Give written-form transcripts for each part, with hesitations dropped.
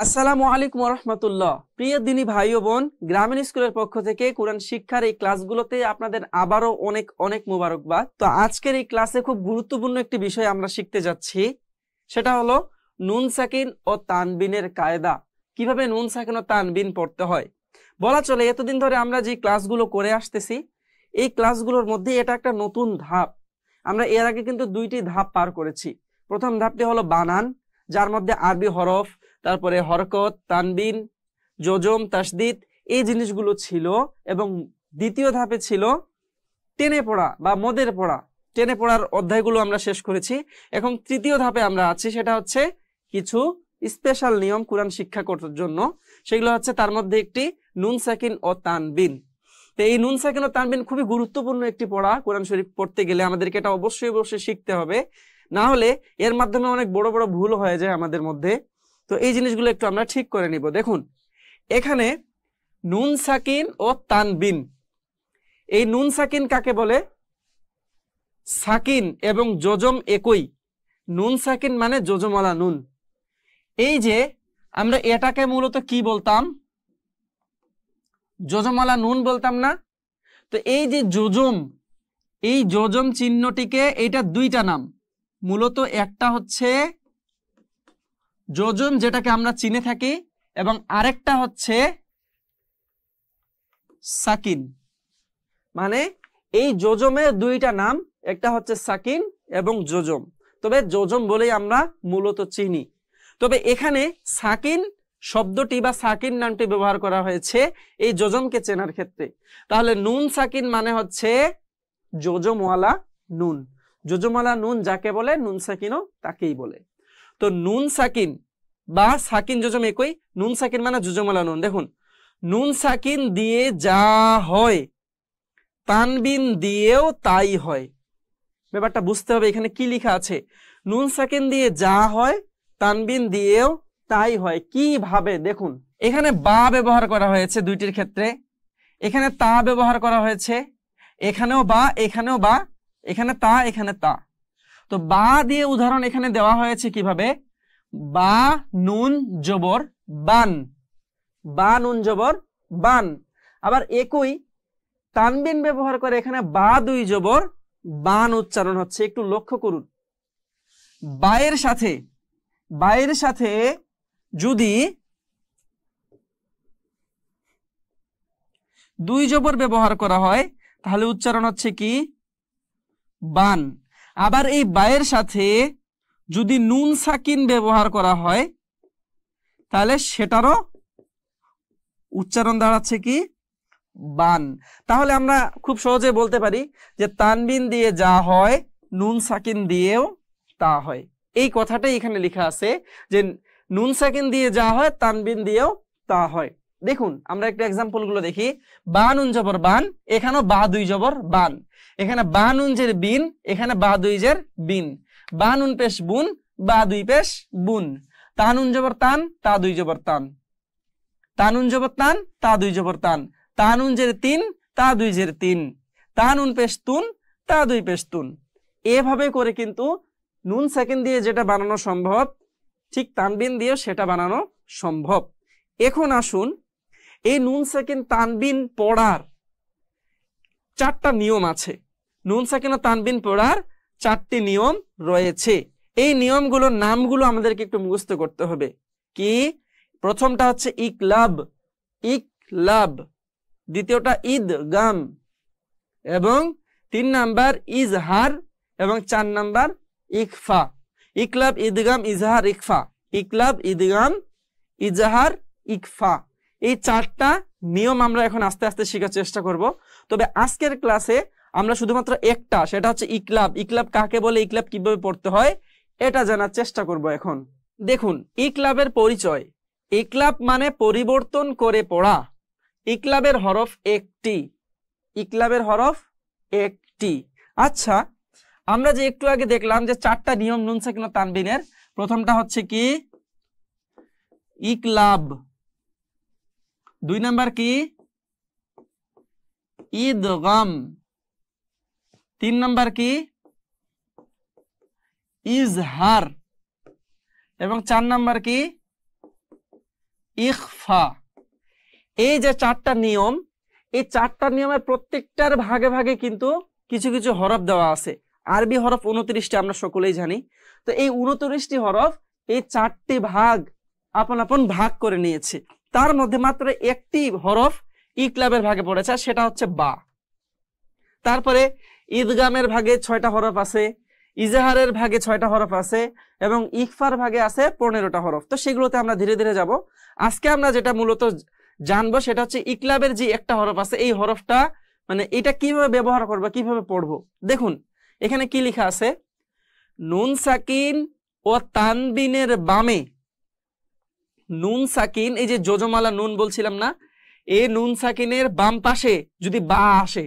আসসালামু আলাইকুম ওয়া রাহমাতুল্লাহ। প্রিয় দিনী ভাই ও বোন, গ্রামীণ স্কুলের পক্ষ থেকে কোরআন শিক্ষার এই ক্লাসগুলোতে আপনাদের আবারও অনেক অনেক মোবারকবাদ। তো আজকের এই ক্লাসে খুব গুরুত্বপূর্ণ একটি বিষয় আমরা শিখতে যাচ্ছি, সেটা হলো নুন সাকিন ও তানবিনের কায়দা। কিভাবে নুন সাকিন ও তানবিন পড়তে হয়। বলা চলে এতদিন ধরে আমরা যে ক্লাসগুলো করে আসতেছি, এই ক্লাসগুলোর মধ্যে এটা একটা নতুন ধাপ। আমরা এর আগে কিন্তু দুইটি ধাপ পার করেছি। প্রথম ধাপটি হলো বানান, যার মধ্যে আরবি হরফ, তারপরে হরকত, তানবিন, জজম, তাসদিদ এই জিনিসগুলো ছিল, এবং দ্বিতীয় ধাপে ছিল টেনে পড়া বা মদের পড়া। টেনে পড়ার অধ্যায়গুলো আমরা শেষ করেছি। এখন তৃতীয় ধাপে আমরা আছি, সেটা হচ্ছে কিছু স্পেশাল নিয়ম কোরআন শিক্ষা করার জন্য। সেগুলো হচ্ছে তার মধ্যে একটি নুন সাকিন ও তানবিন। তো এই নুন সাকিন ও তানবিন খুবই গুরুত্বপূর্ণ একটি পড়া। কোরআন শরীফ পড়তে গেলে আমাদেরকে এটা অবশ্যই অবশ্যই শিখতে হবে, না হলে এর মাধ্যমে অনেক বড় বড় ভুল হয়ে যায় আমাদের মধ্যে। তো এই জিনিসগুলো একটু আমরা ঠিক করে নিব। দেখুন এখানে নুন সাকিন ও তানবিন, এই নুন সাকিন কাকে বলে? সাকিন এবং জজম একই। নুন সাকিন মানে জজমওয়ালা নুন। এই যে আমরা এটাকে মূলত কি বলতাম? জজমওয়ালা নুন বলতাম না? তো এই যে জজম, এই জজম চিহ্নটিকে, এইটা দুইটা নাম মূলত। একটা হচ্ছে জজম, যেটাকে আমরা চিনে থাকি, এবং আরেকটা হচ্ছে সাকিন। মানে এই জজমের দুইটা নাম, একটা হচ্ছে সাকিন এবং জজম। তবে জজম বলেই আমরা মূলত চিনি। তবে এখানে সাকিন শব্দটি বা সাকিন নামটি ব্যবহার করা হয়েছে এই জজমকে চেনার ক্ষেত্রে। তাহলে নুন সাকিন মানে হচ্ছে জজমওয়ালা নুন। জজমওয়ালা নুন যাকে বলে, নুন সাকিনও তাকেই বলে। তো নুন সাকিন বা সাকিন জজম একই। নুন সাকিন মানে জজমওয়ালা নুন। দেখুন নুন সাকিন দিয়ে যা হয় তানবিন দিয়েও তাই হয়। ব্যাপারটা বুঝতে হবে এখানে কি লেখা আছে। নুন সাকিন দিয়ে যা হয় তানবিন দিয়েও তাই হয়। কিভাবে? দেখুন এখানে বা ব্যবহার করা হয়েছে দুইটির ক্ষেত্রে, এখানে তা ব্যবহার করা হয়েছে, এখানেও বা, এখানেও বা, এখানে তা, এখানে তা। তো বা দিয়ে উদাহরণ এখানে দেওয়া হয়েছে কিভাবে? বা নুন জবর বান, বা নুন জবর বান। আবার একই তানবিন ব্যবহার করে এখানে বা দুই জবর বান উচ্চারণ হচ্ছে। একটু লক্ষ্য করুন, বায়ের সাথে যদি দুই জবর ব্যবহার করা হয় তাহলে উচ্চারণ হচ্ছে কি? বান। আবার এই বায়ের সাথে যদি নুন সাকিন ব্যবহার করা হয় তাহলে সেটারও উচ্চারণ দাঁড়াচ্ছে কি? বান। তাহলে আমরা খুব সহজে বলতে পারি যে তানবিন দিয়ে যা হয় নুন সাকিন দিয়েও তা হয়। এই কথাটাই এখানে লেখা আছে যে নুন সাকিন দিয়ে যা হয় তানবিন দিয়েও তা হয়। দেখুন আমরা একটু এক্সাম্পল গুলো দেখি। বা নুন জবর বান, এখানেও বা দুই জবর বান। এখানে বা নুন জের বিন, এখানে বা দুই জের বিন। বা নুন পেশ বুন, বা দুই পেশ বুন। তা নুন জবর তান, তা দুই জবর তান। তা নুন জবর তান, তা দুই জবর তান। তা নুন জের তিন, তা দুই জের তিন। তা নুন পেশ তুন, তা দুই পেশ তুন। এভাবে করে কিন্তু নুন সাকিন দিয়ে যেটা বানানো সম্ভব, ঠিক তানবিন দিয়েও সেটা বানানো সম্ভব। এখন আসুন এই নুন সাকিন তানবিন পড়ার চারটা নিয়ম আছে। নুন সাকিন ও তানবিন পড়ার চারটি নিয়ম রয়েছে। এই নিয়মগুলোর নামগুলো আমাদেরকে একটু মুখস্থ করতে হবে। কি? প্রথমটা হচ্ছে ইকলাব, ইকলাব। দ্বিতীয়টা ইদগাম, এবং 3 নাম্বার ইজহার, এবং 4 নাম্বার ইকফা। ইকলাব, ইদগাম, ইজহার, ইকফা। ইকলাব, ইদগাম, ইজহার, ইকফা। এই চারটা নিয়ম আমরা এখন আস্তে আস্তে শেখার চেষ্টা করব। তবে আজকের ক্লাসে আমরা শুধুমাত্র একটা, সেটা হচ্ছে ইকলাব। ইকলাব কাকে বলে, ইকলাব কিভাবে পড়তে হয় এটা জানার চেষ্টা করব এখন। দেখুন ইকলাবের পরিচয়। ইকলাব মানে পরিবর্তন করে পড়া। ইকলাবের হরফ একটি। ইকলাবের হরফ একটি। আচ্ছা, আমরা যে একটু আগে দেখলাম যে চারটা নিয়ম নুন সাকিন ও তানবিনের, প্রথমটা হচ্ছে কি? ইকলাব। 2 নাম্বার কি? ইদগাম। 3 নাম্বার কি? ইজহার। এবং 4 নাম্বার কি? ইখফা। এই যে চারটা নিয়ম, এই চারটা নিয়মের প্রত্যেকটার ভাগে ভাগে কিন্তু কিছু কিছু হরফ দেওয়া আছে। আরবি হরফ 29টি আমরা সকলেই জানি। তো এই 29টি হরফ এই চারটি ভাগ আপন আপন ভাগ করে নিয়েছে। তার মধ্যে মাত্র একটি হরফ ইকলাবের ভাগে পড়েছে, সেটা হচ্ছে বা। তারপরে ইদগামের ভাগে 6টা হরফ আছে, ইজাহারের ভাগে 6টা হরফ আছে এবং ইকফার ভাগে আছে 15টা হরফ। তো সেগুলোতে আমরা ধীরে ধীরে যাব। আজকে আমরা যেটা মূলত জানবো সেটা হচ্ছে ইকলাবের যে একটা হরফ আছে, এই হরফটা মানে এটা কিভাবে ব্যবহার করবো, কিভাবে পড়বো। দেখুন এখানে কি লেখা আছে, নুন সাকিন ও তানবিনের বামে, নুন সাকিন এই যে যোজমালা নুন বলছিলাম না, এই নুন সাকিনের বাম পাশে যদি বা আসে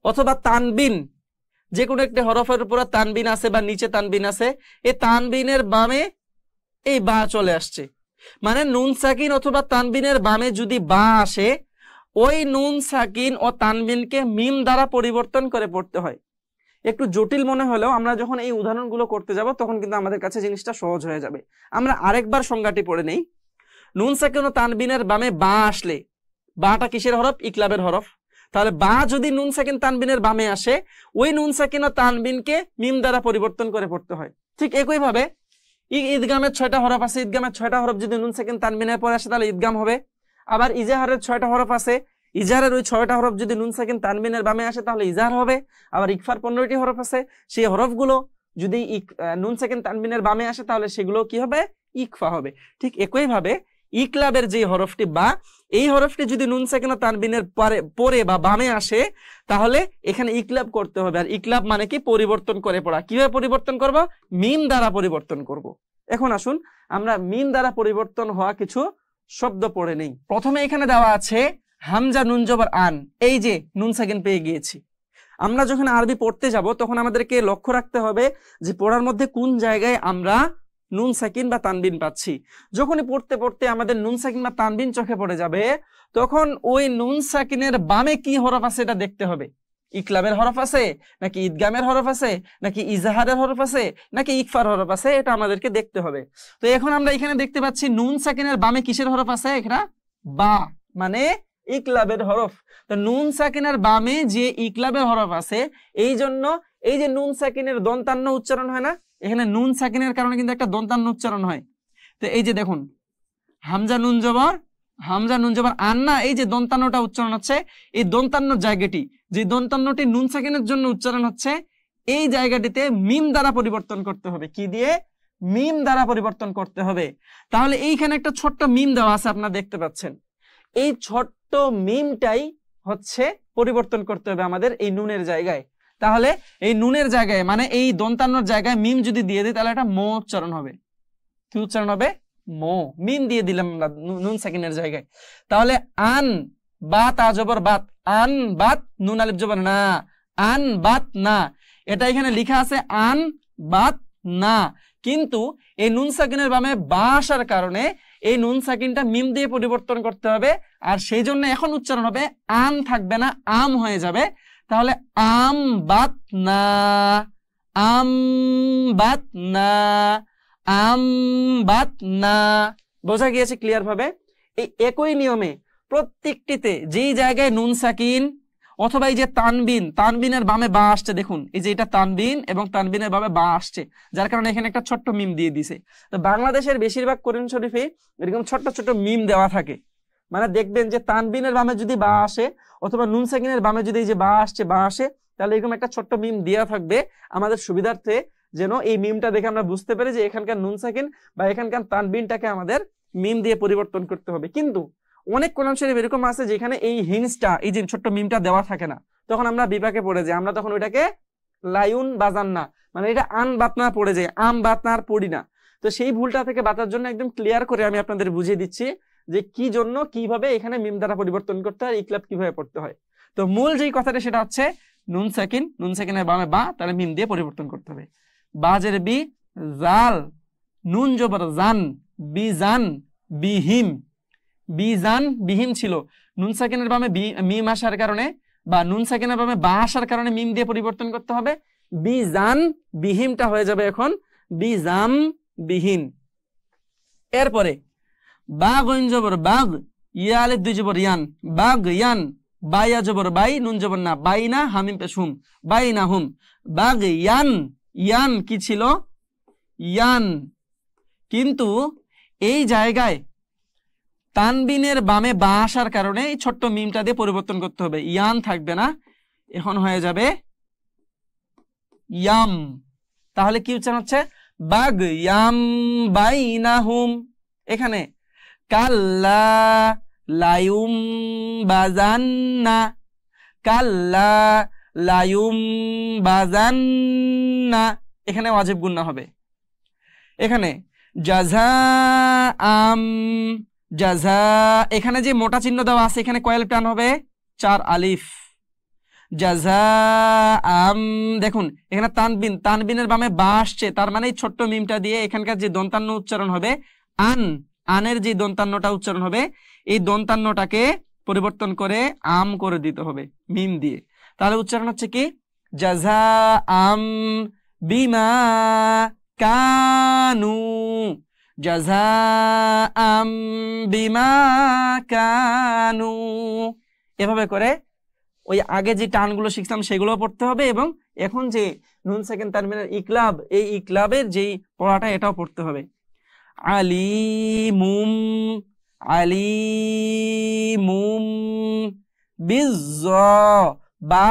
অথবা তানবিন, যে কোনো একটা হরফের উপর তানবিন আছে বা নিচে তানবিন আছে, এই তানবিনের বামে এই বা চলে আসছে, মানে নুন সাকিন অথবা তানবিনের বামে যদি বা আসে, ওই নুন সাকিন ও তানবিনকে মিম দ্বারা পরিবর্তন করে পড়তে হয়। একটু জটিল মনে হলেও আমরা যখন এই উদাহরণগুলো করতে যাব তখন কিন্তু আমাদের কাছে জিনিসটা সহজ হয়ে যাবে। আমরা আরেকবার সংজ্ঞাটি পড়ে নেই। নুন সাকিন ও তানবিনের বামে বা আসলে, বাটা কিসের হরফ? ইকলাবের হরফ। তাহলে বা যদি নুন সাকিন তানবিনের বামে আসে, ওই নুন সাকিন ও তানবিনকে মিম দ্বারা পরিবর্তন করে পড়তে হয়। ঠিক একইভাবে ঈদগামের 6টা হরফ আছে, ঈদগামের 6টা হরফ যদি নুন সাকিন তানবিনের পরে আসে তাহলে ঈদগাম হবে। আবার ইজাহারের 6টা হরফ আছে, ইজাহারের ওই 6টা হরফ যদি নুন সাকিন তানবিনের বামে আসে তাহলে ইজাহার হবে। আবার ইকফার 15টি হরফ আছে, সেই হরফগুলো যদি নুন সাকিন তানবিনের বামে আসে তাহলে সেগুলো কি হবে? ইকফা হবে। ঠিক একইভাবে ইকলাবের যে হরফটি বা, এই হরফটি যদি নুন সাকিন ও তানবিনের পরে বা বামে আসে তাহলে এখানে ইকলাব করতে হবে। আর ইকলাব মানে কি? পরিবর্তন করে পড়া। কিভাবে পরিবর্তন করব? মিম দ্বারা পরিবর্তন করব। এখন আসুন আমরা মিম দ্বারা পরিবর্তন হওয়া কিছু শব্দ পড়ে নেই। প্রথমে এখানে দেওয়া আছে হামজা নুন জবর আন, এই যে নুন সাকিন পেয়ে গিয়েছি। আমরা যখন আরবি পড়তে যাব তখন আমাদেরকে লক্ষ্য রাখতে হবে যে পড়ার মধ্যে কোন জায়গায় আমরা নুন সাকিন বা তানবিন পাচ্ছি। যখনই পড়তে পড়তে আমাদের নুন সাকিন বা তানবিন চোখে পড়ে যাবে তখন ওই নুন সাকিনের বামে কি হরফ আছে এটা দেখতে হবে। ইকলাবের হরফ আছে নাকি ঈদগামের হরফ আছে নাকি ইজাহারের হরফ আছে নাকি ইকফার হরফ আছে, এটা আমাদেরকে দেখতে হবে। তো এখন আমরা এখানে দেখতে পাচ্ছি নুন সাকিনের বামে কিসের হরফ আছে? এখানে বা, মানে ইকলাবের হরফ। তো নুন সাকিনের বামে যে ইকলাবের হরফ আছে, এই জন্য এই যে নুন সাকিনের দন্তান্ন উচ্চারণ হয় না, এখানে নুন সাকিনের কারণে কিন্তু একটা দন্তান্ন উচ্চারণ হয়। তো এই যে দেখুন হামজা নুন জবর আন না, এই যে দন্তান্নটা উচ্চারণ হচ্ছে, এই দন্তান্ন জায়গাটি, যে দন্তান্নটি নুন সাকিনের জন্য উচ্চারণ হচ্ছে, এই জায়গাটিতে মিম দ্বারা পরিবর্তন করতে হবে। কি দিয়ে? মিম দ্বারা পরিবর্তন করতে হবে। তাহলে এইখানে একটা ছোট্ট মিম দেওয়া আছে, আপনারা দেখতে পাচ্ছেন। এই ছোট্ট মিমটাই হচ্ছে পরিবর্তন করতে হবে আমাদের এই নুনের জায়গায়। তাহলে এই নুনের জায়গায় মানে এই দন্তান্নর জায়গায় মিম যদি দিয়ে দিই তাহলে এটা মো উচ্চারণ হবে। কি উচ্চারণ হবে? মো। মিম দিয়ে দিলাম আমরা নুন সাকিনের জায়গায়। তাহলে আন বাত আজবর বাত, আন বাত নুন আলিফ জবর না, আন বাত না, এটা এখানে লেখা আছে আন বাত না, কিন্তু এই নুন সাকিনের বামে বা আসার কারণে এই নুন সাকিনটা মিম দিয়ে পরিবর্তন করতে হবে। আর সেই জন্য এখন উচ্চারণ হবে আন থাকবে না, আম হয়ে যাবে। তাহলে আম বাত না, আম বাত না, আম বাত না। বোঝা গিয়েছে ক্লিয়ার ভাবে? এই একই নিয়মে প্রত্যেকটিতে যেই জায়গায় নুন সাকিন অথবা এই যে তানবিন, তানবিনের বামে বা আসছে, দেখুন এই যে এটা তানবিন এবং তানবিনের বামে বা আসছে, যার কারণে এখানে একটা ছোট্ট মিম দিয়ে দিছে। তো বাংলাদেশের বেশিরভাগ কোরআন শরীফে এরকম ছোট্ট ছোট্ট মিম দেওয়া থাকে। মানে দেখবেন যে তানবিনের বামে যদি বা আসে অথবা নুন সাকিনের বামে যদি এই যে বা আসে তাহলে এরকম একটা ছোট্ট মিম দেওয়া থাকবে আমাদের সুবিধার্থে, যেন এই মিমটা দেখে আমরা বুঝতে পারি যে এখানকার নুন সাকিন বা এখানকার তানবিনটাকে আমাদের মিম দিয়ে পরিবর্তন করতে হবে। কিন্তু অনেক কোরআন শরীফ এরকম আছে যেখানে এই হিন্সটা, এই যে ছোট্ট মিমটা দেওয়া থাকে না, তখন আমরা বিপাকে পড়ে যাই। আমরা তখন ওইটাকে লায়ুন বাজান না, মানে এটা আন বাতনা পড়ে যায়, আম বাতনা আর পড়ি না। তো সেই ভুলটা থেকে বাঁচার জন্য একদম ক্লিয়ার করে আমি আপনাদের বুঝিয়ে দিচ্ছি যে কি জন্য কিভাবে এখানে মিম দ্বারা পরিবর্তন করতে হয়, ইকলাব কিভাবে পড়তে হয়। তো মূল যেই কথাটা সেটা হচ্ছে নুন সাকিনের বামে বা, তাহলে মিম দিয়ে পরিবর্তন করতে হবে। বাজের বি, জাল, নুন জবর জান, বিজান বিহিম, বিজান বিহিম ছিল, নুন সাকিনের বামে মিম আসার কারণে বা নুন সাকিনের বামে বা আসার কারণে মিম দিয়ে পরিবর্তন করতে হবে। বিজান বিহিমটা হয়ে যাবে এখন বিজাম বিহীন। এরপরে বা গইন জবর বাগ, ইয়া আলিফ দুই জবর ইয়ান, বাগ ইয়ান, বাইয়া জবর বাই, নুন জবর না, বাইনা হামিম পেশ হুম, বাইনা হুম, বাগ ইয়ান, ইয়ান কি ছিল ইয়ান, কিন্তু এই জায়গায় তানবিনের বামে বা আসার কারণে এই ছোট্ট মিমটা দিয়ে পরিবর্তন করতে হবে, ইয়ান থাকবে না, এখন হয়ে যাবে ইয়াম। তাহলে কি উচ্চারণ হচ্ছে বাগ ইয়াম বাইনাহুম। এখানে কাল্লা লায়ুম বাজান্না, কাল্লা লায়ুম বাজান্না, এখানে ওয়াজিব গুন্না হবে। এখানে জাযা আম, জাযা, এখানে যে মোটা চিহ্ন দেওয়া আছে এখানে কয় আলিফ টান হবে 4 আলিফ, জাযা আম। দেখুন এখানে তানবিন, তানবিনের বামে বা আসছে, তার মানে এই ছোট্ট মিমটা দিয়ে এখানকার যে দন্তান্ন উচ্চারণ হবে আন, আনের যে দন্তান্নটা উচ্চারণ হবে এই দন্তান্নটাকে পরিবর্তন করে আম করে দিতে হবে মিম দিয়ে। তাহলে উচ্চারণ হচ্ছে কি জাযা আম বিমা কানু, জাযা আম বিমা কানু। এভাবে করে ওই আগে যে টানগুলো শিখতাম সেগুলো পড়তে হবে, এবং এখন যে নুন সাকিন তানবিনের ইকলাব, এই ইকলাবের যেই পড়াটা এটাও পড়তে হবে। আলিমুম, আলিমুম বিজ, বা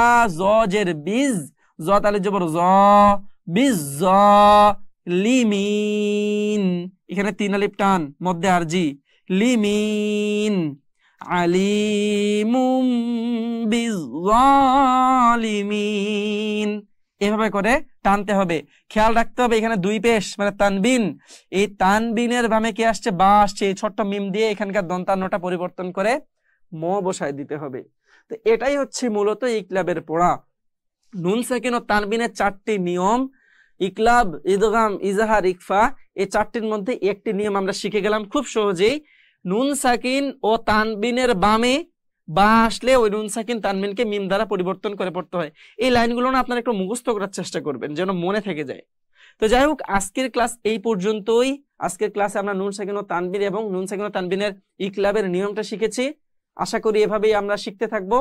জের বিজ, জ তালে জবর জ, বিজ লিমিন, এখানে 3 আলিফ টান মধ্যে আরজি, লিমিন, আলিমুম বিজ্জালিমিন। এভাবে করে টানতে হবে, খেয়াল রাখতে হবে এখানে 2 পেশ মানে তানবিন, এই তানবিনের বামে কি আসছে বা আসছে, এই ছোট্ট মিম দিয়ে এখানকার দন্তান্নটা পরিবর্তন করে ম বসায় দিতে হবে। তো এটাই হচ্ছে মূলত ইকলাবের পড়া। নুন সাকিন ও তানবিনের 4টি নিয়ম, ইকলাব, ইদগাম, ইজাহার, ইকফা, এই 4টির মধ্যে একটি নিয়ম আমরা শিখে গেলাম খুব সহজেই। নুন সাকিন ও তানবিনের বামে বা আসলে ওই নুন সাকিন তানবিনকে মিম দ্বারা পরিবর্তন করে পড়তে হয়। এই লাইনগুলো না আপনারা একটু মুখস্থ করার চেষ্টা করবেন যেন মনে থেকে যায়। তো যাই হোক, আজকের ক্লাস এই পর্যন্তই। আজকের ক্লাসে আমরা নুন সাকিন ও তানবিন এবং নুন সাকিন ও তানবিনের ইকলাবের নিয়মটা শিখেছি। আশা করি এভাবেই আমরা শিখতে থাকবো,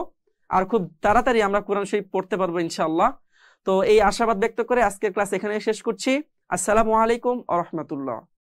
আর খুব তাড়াতাড়ি আমরা কোরআন শরীফ পড়তে পারবো ইনশাআল্লাহ। তো এই আশাবাদ ব্যক্ত করে আজকের ক্লাস এখানে শেষ করছি। আসসালামু আলাইকুম ওয়া রাহমাতুল্লাহ।